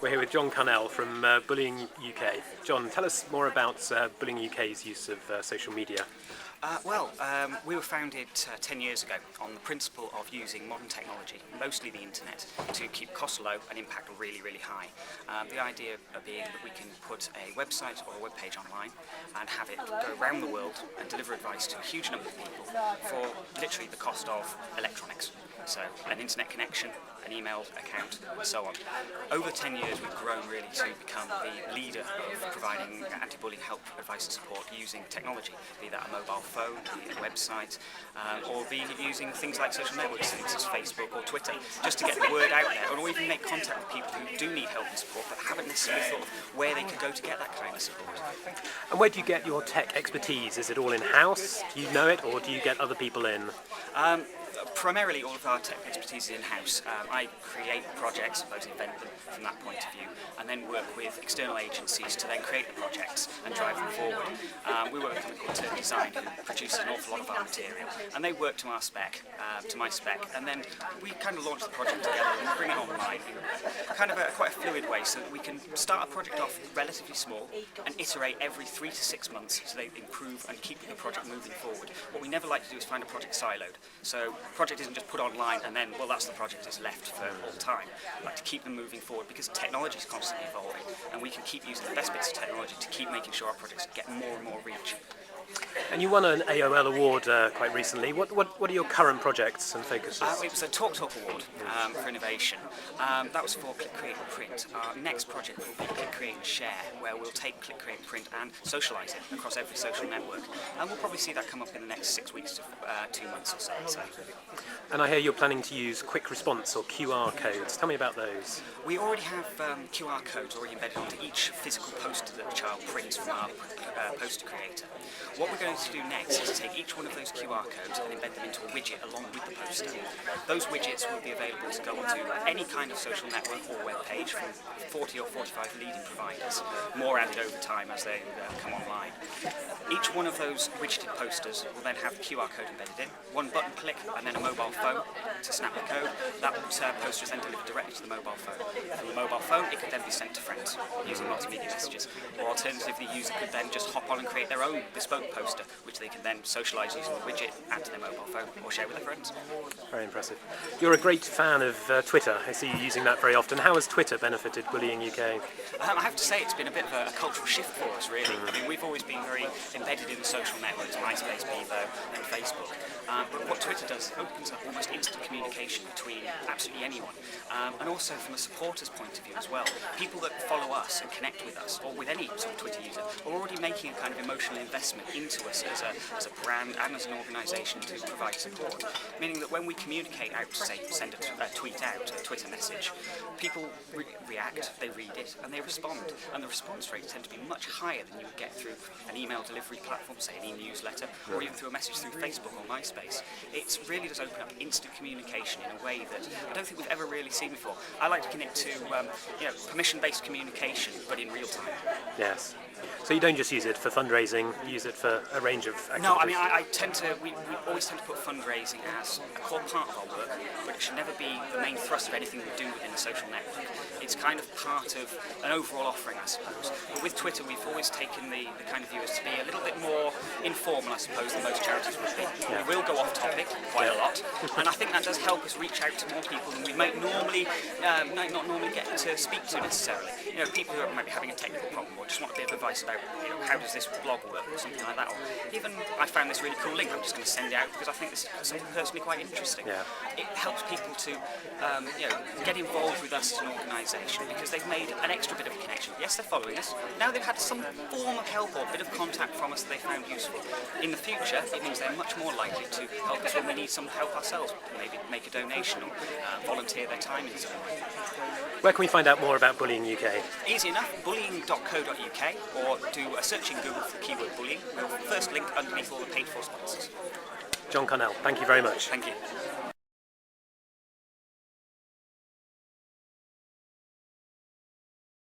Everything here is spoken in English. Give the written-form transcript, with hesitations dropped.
We're here with John Carnell from Bullying UK. John, tell us more about Bullying UK's use of social media. We were founded 10 years ago on the principle of using modern technology, mostly the internet, to keep costs low and impact really, really high. The idea being that we can put a website or a web page online and have it go around the world and deliver advice to a huge number of people for literally the cost of electronics. So an internet connection, an email account, and so on. Over 10 years we've grown really to become the leader of providing anti-bullying help, advice and support using technology, be that a mobile phone, be it a website, or be it using things like social networks, things as Facebook or Twitter, just to get the word out there, or even make contact with people who do need help and support but haven't necessarily thought of where they could go to get that kind of support. And where do you get your tech expertise? Is it all in-house? Do you know it, or do you get other people in? Primarily all of our tech expertise is in-house. I create projects, I suppose invent them from that point of view, and then work with external agencies to then create the projects and drive them forward. We work with a company called Turn Design, who produces an awful lot of our material, and they work to our spec, to my spec, and then we kind of launch the project together and bring it online in kind of quite a fluid way, so that we can start a project off relatively small and iterate every 3 to 6 months so they improve and keep the project moving forward. What we never like to do is find a project siloed. So project isn't just put online and then, well, that's the project, it's left for all time. I like to keep them moving forward because technology is constantly evolving, and we can keep using the best bits of technology to keep making sure our projects get more and more reach. And you won an AOL award quite recently. What are your current projects and focuses? It was a Talk Award for innovation. That was for Click, Create and Print. Our next project will be Click, Create and Share, where we'll take Click, Create and Print and socialise it across every social network. And we'll probably see that come up in the next 6 weeks to 2 months or so. And I hear you're planning to use quick response or QR codes. Tell me about those. We already have QR codes already embedded onto each physical poster that a child prints from our poster creator. What we're going to do next is take each one of those QR codes and embed them into a widget along with the poster. Those widgets will be available to go onto any kind of social network or web page from 40 or 45 leading providers, more added over time as they come online. Each one of those widgeted posters will then have the QR code embedded in, one button click and then a mobile phone to snap the code. That poster is then delivered directly to the mobile phone. From the mobile phone it could then be sent to friends using multimedia messages, or alternatively the user could then just hop on and create their own bespoke poster, which they can then socialise using the widget, add to their mobile phone, or share with their friends. Very impressive. You're a great fan of Twitter. I see you using that very often. How has Twitter benefited Bullying UK? I have to say it's been a bit of a cultural shift for us, really. I mean, we've always been very embedded in the social networks, MySpace, Bevo, and Facebook. But what Twitter does, it opens up almost instant communication between absolutely anyone. And also from a supporter's point of view as well. People that follow us and connect with us, or with any sort of Twitter user, are already making a kind of emotional investment into us as a brand and as an organisation to provide support. Meaning that when we communicate out, say, send a tweet out, a Twitter message, people react, they read it, and they respond. And the response rates tend to be much higher than you would get through an email delivery platform, say an e-newsletter, or even through a message through Facebook or MySpace. It really does open up instant communication in a way that I don't think we've ever really seen before. I like to connect to permission-based communication, but in real time. Yes. So you don't just use it for fundraising, you use it for a range of activities? No, I mean, we always tend to put fundraising as a core part of our work, but it should never be the main thrust of anything we do within the social network. It's kind of part of an overall offering, I suppose. But with Twitter, we've always taken the kind of view as to be a little bit more informal, I suppose, than most charities would be. Yeah. We will go off topic quite a lot, and I think that does help us reach out to more people than we might not normally get to speak to necessarily. You know, people who are maybe having a technical problem or just want a bit of advice about, you know, how does this blog work or something like that. Or even, I found this really cool link, I'm just going to send it out because I think this is something personally quite interesting. Yeah. It helps people to get involved with us as an organisation because they've made an extra bit of a connection. Yes, they're following us. Now they've had some form of help or a bit of contact from us that they found useful. In the future, it means they're much more likely to help us when we need some help ourselves, maybe make a donation or volunteer their time in some way. Where can we find out more about Bullying UK? Easy enough, bullying.co.uk, or do a search in Google for the keyword bullying. We'll first link underneath all the paid for sponsors. John Carnell, thank you very much. Thank you.